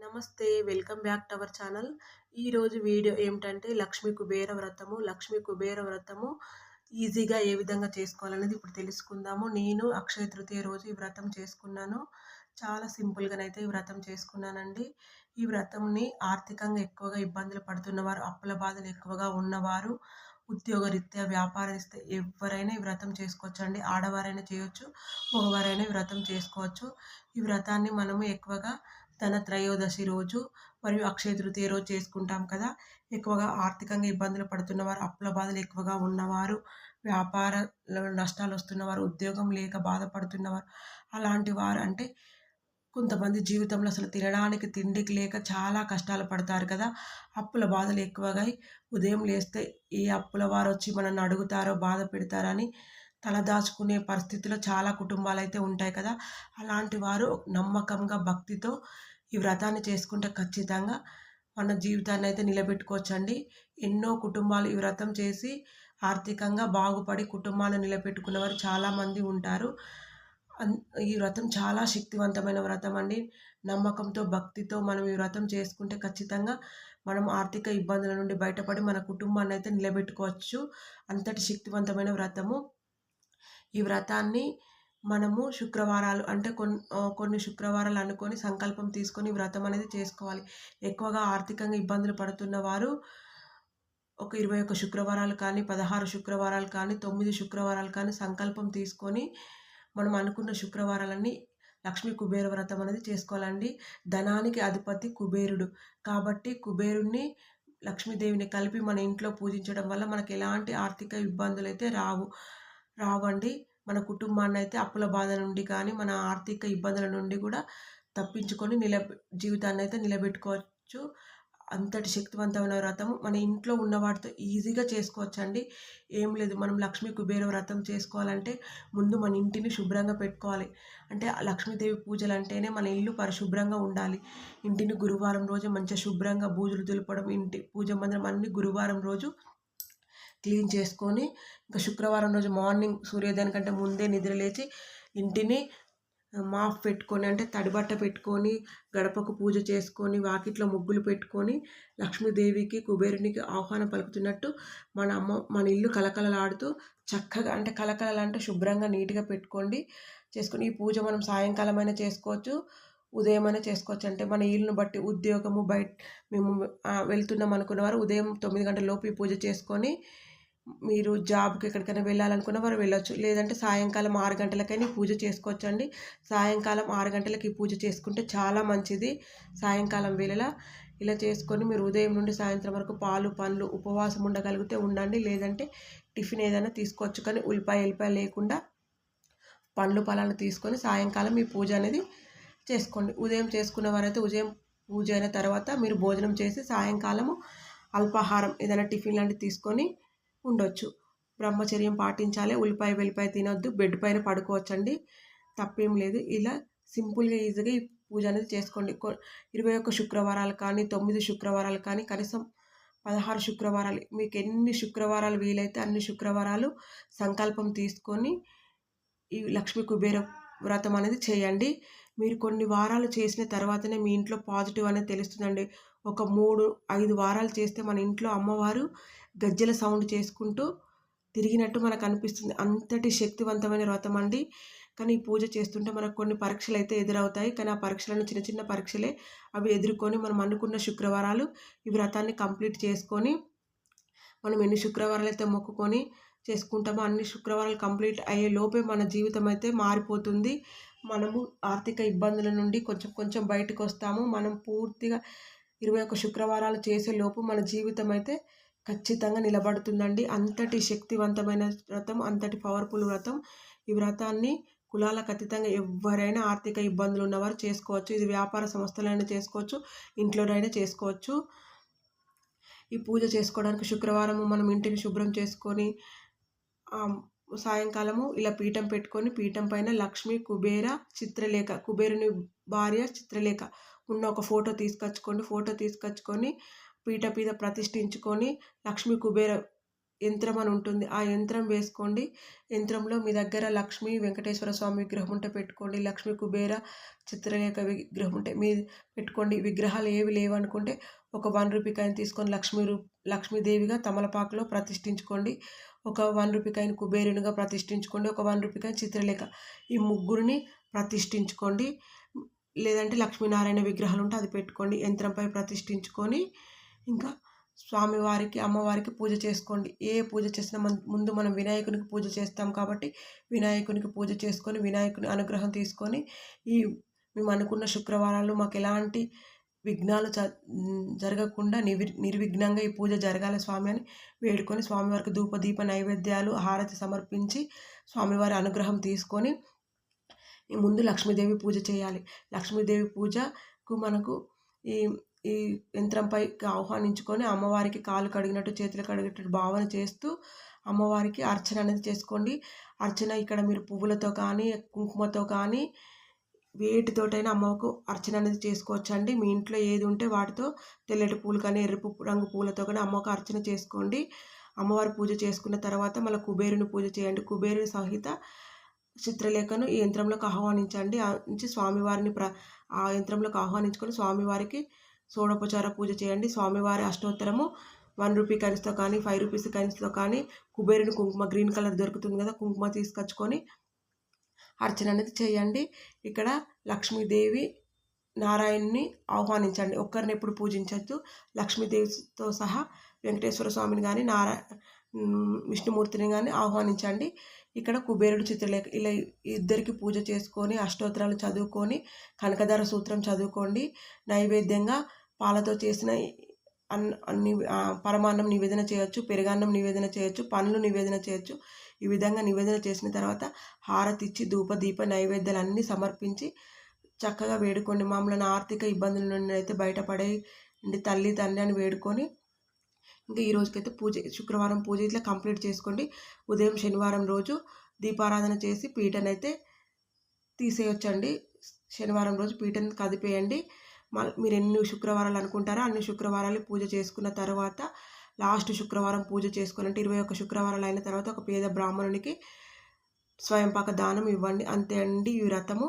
నమస్తే. Welcome back to our channel. ఈరోజు video ఏమిటంటే లక్ష్మీ కుబేర వ్రతము. లక్ష్మీ కుబేర వ్రతము ఈజీగా ఏ విధంగా చేసుకోవాలనేది ఇప్పుడు తెలుసుకుందాము. నేను అక్షయ తృతీయ రోజు ఈ వ్రతం చేసుకున్నాను. చాలా సింపుల్‌గానైతే ఈ వ్రతం చేసుకున్నానండి. ఈ వ్రతంని ఆర్థికంగా ఎక్కువగా ఇబ్బందులు పడుతున్నవారు, అప్పుల బాధలు ఎక్కువగా ఉన్నవారు, ఉద్యోగరీత్యా, వ్యాపారరీత్యా ఎవ్వరైనా ఈ వ్రతం చేసుకోవచ్చండి. ఆడవారైనా చేయొచ్చు, మగవారైనా ఈ వ్రతం చేసుకోవచ్చు. ఈ వ్రతాన్ని మనము ఎక్కువగా ధన త్రయోదశి రోజు మరియు అక్షయ తృతీయ రోజు చేసుకుంటాం కదా. ఎక్కువగా ఆర్థికంగా ఇబ్బందులు పడుతున్నవారు, అప్పుల బాధలు ఎక్కువగా ఉన్నవారు, వ్యాపారంలో నష్టాలు వస్తున్నవారు, ఉద్యోగం లేక బాధపడుతున్నవారు, అలాంటి వారు అంటే కొంతమంది జీవితంలో అసలు తినడానికి తిండికి లేక చాలా కష్టాలు పడతారు కదా. అప్పుల బాధలు ఎక్కువగా ఉదయం లేస్తే ఏ అప్పుల వారు వచ్చి మనల్ని అడుగుతారో, బాధ పెడతారని తలదాచుకునే పరిస్థితిలో చాలా కుటుంబాలైతే ఉంటాయి కదా. అలాంటి వారు నమ్మకంగా, భక్తితో ఈ వ్రతాన్ని చేసుకుంటే ఖచ్చితంగా మన జీవితాన్ని అయితే నిలబెట్టుకోవచ్చండి. ఎన్నో కుటుంబాలు ఈ వ్రతం చేసి ఆర్థికంగా బాగుపడి కుటుంబాన్ని నిలబెట్టుకున్నవారు చాలామంది ఉంటారు. ఈ వ్రతం చాలా శక్తివంతమైన వ్రతం అండి. నమ్మకంతో, భక్తితో మనం ఈ వ్రతం చేసుకుంటే ఖచ్చితంగా మనం ఆర్థిక ఇబ్బందుల నుండి బయటపడి మన కుటుంబాన్ని అయితే నిలబెట్టుకోవచ్చు. అంతటి శక్తివంతమైన వ్రతము. ఈ వ్రతాన్ని మనము శుక్రవారాలు అంటే కొన్ని శుక్రవారాలు అనుకొని సంకల్పం తీసుకొని వ్రతం అనేది చేసుకోవాలి. ఎక్కువగా ఆర్థికంగా ఇబ్బందులు పడుతున్న వారు ఒక 21 శుక్రవారాలు కానీ, 16 శుక్రవారాలు కానీ, 9 శుక్రవారాలు కానీ సంకల్పం తీసుకొని మనం అనుకున్న శుక్రవారాలన్నీ లక్ష్మీ కుబేర వ్రతం అనేది చేసుకోవాలండి. ధనానికి అధిపతి కుబేరుడు కాబట్టి కుబేరుణ్ణి, లక్ష్మీదేవిని కలిపి మన ఇంట్లో పూజించడం వల్ల మనకు ఎలాంటి ఆర్థిక ఇబ్బందులైతే రావండి. మన కుటుంబాన్నైతే అప్పుల బాధ నుండి కానీ, మన ఆర్థిక ఇబ్బందుల నుండి కూడా తప్పించుకొని జీవితాన్నైతే నిలబెట్టుకోవచ్చు. అంతటి శక్తివంతమైన వ్రతం మన ఇంట్లో ఉన్న వాటితో ఈజీగా చేసుకోవచ్చండి. ఏం లేదు, మనం లక్ష్మీ కుబేర వ్రతం చేసుకోవాలంటే ముందు మన ఇంటిని శుభ్రంగా పెట్టుకోవాలి. అంటే లక్ష్మీదేవి పూజలు అంటేనే మన ఇల్లు పరిశుభ్రంగా ఉండాలి. ఇంటిని గురువారం రోజు మంచిగా శుభ్రంగా బూజులు దులపడం, ఇంటి పూజ మందిరం అన్నీ గురువారం రోజు క్లీన్ చేసుకొని, ఇంకా శుక్రవారం రోజు మార్నింగ్ సూర్యోదయానికంటే ముందే నిద్ర లేచి ఇంటిని మాప్ పెట్టుకొని, అంటే తడిబట్ట పెట్టుకొని, గడపకు పూజ చేసుకొని, వాకిట్లో ముగ్గులు పెట్టుకొని, లక్ష్మీదేవికి, కుబేరునికి ఆహ్వానం పలుకుతున్నట్టు మన ఇల్లు కలకలలాడుతూ చక్కగా, అంటే కలకలలంటే శుభ్రంగా నీట్గా పెట్టుకోండి. చేసుకొని ఈ పూజ మనం సాయంకాలమైనా చేసుకోవచ్చు, ఉదయమైనా చేసుకోవచ్చు. అంటే మన ఇల్లును బట్టి, ఉద్యోగము మేము వెళ్తున్నాం అనుకున్న వారు ఉదయం 9 గంటల లోపు ఈ పూజ చేసుకొని, మీరు జాబ్కి ఎక్కడికైనా వెళ్ళాలనుకున్న వారు వెళ్ళొచ్చు. లేదంటే సాయంకాలం 6 గంటలకైనా పూజ చేసుకోవచ్చండి. సాయంకాలం 6 గంటలకి ఈ పూజ చేసుకుంటే చాలా మంచిది. సాయంకాలం వేళల ఇలా చేసుకొని మీరు ఉదయం నుండి సాయంత్రం వరకు పాలు, పండ్లు ఉపవాసం ఉండగలిగితే ఉండండి. లేదంటే టిఫిన్ ఏదైనా తీసుకోవచ్చు. కానీ ఎల్లిపాయ లేకుండా పండ్లు, ఫలాలు తీసుకొని సాయంకాలం ఈ పూజ అనేది చేసుకోండి. ఉదయం చేసుకున్న వారైతే ఉదయం పూజ అయిన తర్వాత మీరు భోజనం చేసి సాయంకాలము అల్పాహారం ఏదైనా టిఫిన్ లాంటివి తీసుకొని ఉండొచ్చు. బ్రహ్మచర్యం పాటించాలి. వెల్లిపాయ తినొద్దు. బెడ్ పైన పడుకోవచ్చండి, తప్పేం లేదు. ఇలా సింపుల్గా ఈజీగా ఈ పూజ అనేది చేసుకోండి. 21 శుక్రవారాలు కానీ, 9 శుక్రవారాలు కానీ, కనీసం 16 శుక్రవారాలు, మీకు ఎన్ని శుక్రవారాలు వీలైతే అన్ని శుక్రవారాలు సంకల్పం తీసుకొని ఈ లక్ష్మీ కుబేర వ్రతం అనేది చేయండి. మీరు కొన్ని వారాలు చేసిన తర్వాతనే మీ ఇంట్లో పాజిటివ్ అనేది తెలుస్తుందండి. ఒక 3-5 వారాలు చేస్తే మన ఇంట్లో అమ్మవారు గజ్జెల సౌండ్ చేసుకుంటూ తిరిగినట్టు మనకు అనిపిస్తుంది. అంతటి శక్తివంతమైన వ్రతం అండి. కానీ ఈ పూజ చేస్తుంటే మనకు కొన్ని పరీక్షలు అయితే ఎదురవుతాయి. కానీ ఆ పరీక్షలను చిన్న చిన్న పరీక్షలే. అవి ఎదుర్కొని మనం అనుకున్న శుక్రవారాలు ఈ వ్రతాన్ని కంప్లీట్ చేసుకొని, మనం ఎన్ని శుక్రవారాలు అయితే మొక్కుకొని చేసుకుంటామో అన్ని శుక్రవారాలు కంప్లీట్ అయ్యే లోపే మన జీవితం అయితే మారిపోతుంది. మనము ఆర్థిక ఇబ్బందుల నుండి కొంచెం కొంచెం బయటకు వస్తాము. మనం పూర్తిగా 21 శుక్రవారాలు చేసే లోపు మన జీవితం అయితే ఖచ్చితంగా నిలబడుతుందండి. అంతటి శక్తివంతమైన వ్రతం, అంతటి పవర్ఫుల్ వ్రతం. ఈ వ్రతాన్ని కులాలకు అతీతంగా ఎవరైనా ఆర్థిక ఇబ్బందులు ఉన్నవారు చేసుకోవచ్చు. ఇది వ్యాపార సంస్థలైనా చేసుకోవచ్చు, ఇంట్లోనైనా చేసుకోవచ్చు. ఈ పూజ చేసుకోవడానికి శుక్రవారము మనం ఇంటిని శుభ్రం చేసుకొని సాయంకాలము ఇలా పీఠం పెట్టుకొని, పీఠం పైన లక్ష్మీ కుబేర చిత్రలేఖ, కుబేరుని భార్య చిత్రలేఖ ఉన్న ఒక ఫోటో తీసుకొచ్చుకొని పీఠ మీద ప్రతిష్ఠించుకొని, లక్ష్మీ కుబేర యంత్రం అని ఉంటుంది. ఆ యంత్రం వేసుకోండి. యంత్రంలో మీ దగ్గర లక్ష్మీ వెంకటేశ్వర స్వామి విగ్రహం ఉంటే పెట్టుకోండి. లక్ష్మీ కుబేర చిత్రలేఖ విగ్రహం ఉంటే పెట్టుకోండి. విగ్రహాలు ఏవి లేవనుకుంటే ఒక ₹1 కాయిన్ తీసుకొని లక్ష్మీదేవిగా తమలపాకులో ప్రతిష్ఠించుకోండి. ఒక ₹1 కాయిన్ కుబేరునిగా ప్రతిష్ఠించుకోండి. ఒక ₹1 కాయిన్ చిత్రలేఖ. ఈ ముగ్గురిని ప్రతిష్ఠించుకోండి. లేదంటే లక్ష్మీనారాయణ విగ్రహాలు ఉంటే అది పెట్టుకోండి. యంత్రంపై ప్రతిష్ఠించుకొని ఇంకా స్వామివారికి, అమ్మవారికి పూజ చేసుకోండి. ఏ పూజ చేసినా ముందు మనం వినాయకునికి పూజ చేస్తాం కాబట్టి వినాయకునికి పూజ చేసుకొని, వినాయకుని అనుగ్రహం తీసుకొని, ఈ మేము అనుకున్న శుక్రవారాలు మాకు ఎలాంటి విఘ్నాలు జరగకుండా నిర్విఘ్నంగా ఈ పూజ జరగాలి స్వామి అని వేడుకొని, స్వామివారికి ధూప దీప నైవేద్యాలు హారతి సమర్పించి స్వామివారి అనుగ్రహం తీసుకొని ముందు లక్ష్మీదేవి పూజ చేయాలి. లక్ష్మీదేవి పూజకు మనకు ఈ ఈ యంత్రంపై ఆహ్వానించుకొని అమ్మవారికి కాళ్ళు కడిగినట్టు చేతులు కడిగినట్టు భావన చేస్తూ అమ్మవారికి అర్చన అనేది చేసుకోండి. అర్చన ఇక్కడ మీరు పువ్వులతో కానీ, కుంకుమతో కానీ వేటితోటైనా అమ్మకు అర్చన అనేది చేసుకోవచ్చండి. మీ ఇంట్లో ఏది ఉంటే వాటితో తెల్లటి పూలు కానీ, ఎరుపు రంగు పూలతో కానీ అమ్మకు అర్చన చేసుకోండి. అమ్మవారి పూజ చేసుకున్న తర్వాత మళ్ళీ కుబేరుని పూజ చేయండి. కుబేరుని సహిత చిత్రలేఖను ఈ యంత్రంలోకి ఆహ్వానించండి. నుంచి స్వామివారిని ఆ యంత్రంలోకి ఆహ్వానించుకొని స్వామివారికి షోడోపచార పూజ చేయండి. స్వామివారి అష్టోత్తరము ₹1 కాయిన్స్‌తో కానీ, ₹5 కాయిన్స్‌తో కానీ కుబేరుని కుంకుమ గ్రీన్ కలర్ దొరుకుతుంది కదా, కుంకుమ తీసుకొచ్చుకొని అర్చన అనేది చేయండి. ఇక్కడ లక్ష్మీదేవి, నారాయణ్‌ని ఆహ్వానించండి. ఒక్కరిని ఎప్పుడు పూజించొద్దు. లక్ష్మీదేవితో సహా వెంకటేశ్వర స్వామిని కానీ, విష్ణుమూర్తిని కానీ ఆహ్వానించండి. ఇక్కడ కుబేరుడు చిత్రలేఖ ఇలా ఇద్దరికి పూజ చేసుకొని, అష్టోత్తరాలు చదువుకొని, కనకధార సూత్రం చదువుకోండి. నైవేద్యంగా పాలతో చేసిన అన్ని పరమాన్నం నివేదన చేయొచ్చు, పెరుగన్నం నివేదన చేయొచ్చు, పండ్లు నివేదన చేయొచ్చు. ఈ విధంగా నివేదన చేసిన తర్వాత హారతి ఇచ్చి ధూప దీప నైవేద్యాలు అన్నీ సమర్పించి చక్కగా వేడుకోండి. మమ్మల్ని ఆర్థిక ఇబ్బందుల నుండి అయితే బయటపడేయండి తల్లి తండ్రి అని వేడుకొని ఇంకా ఈ రోజుకైతే శుక్రవారం పూజ ఇట్లా కంప్లీట్ చేసుకోండి. ఉదయం శనివారం రోజు దీపారాధన చేసి పీటనైతే తీసేయొచ్చండి. శనివారం రోజు పీటను కదిపేయండి. మీరు ఎన్ని శుక్రవారాలు అనుకుంటారో అన్ని శుక్రవారాలు పూజ చేసుకున్న తర్వాత లాస్ట్ శుక్రవారం పూజ చేసుకోవాలంటే 21 శుక్రవారాలు అయిన తర్వాత ఒక పేద బ్రాహ్మణునికి స్వయంపాక దానం ఇవ్వండి. అంతే అండి ఈ వ్రతము.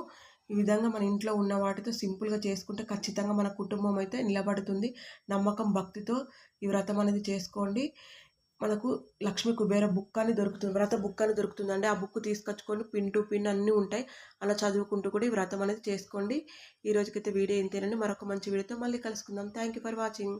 ఈ విధంగా మన ఇంట్లో ఉన్న వాటితో సింపుల్గా చేసుకుంటే ఖచ్చితంగా మన కుటుంబం అయితే నిలబడుతుంది. నమ్మకం భక్తితో ఈ వ్రతం అనేది చేసుకోండి. మనకు లక్ష్మీ కుబేర బుక్ అని దొరుకుతుంది, వ్రత బుక్ అని దొరుకుతుందండి. ఆ బుక్ తీసుకొచ్చుకొని పిన్ టు పిన్ అన్నీ ఉంటాయి. అలా చదువుకుంటూ కూడా ఈ వ్రతం అనేది చేసుకోండి. ఈ రోజుకైతే వీడియో ఇంతేనండి. మరొక మంచి వీడియోతో మళ్ళీ కలుసుకుందాం. Thank you for watching.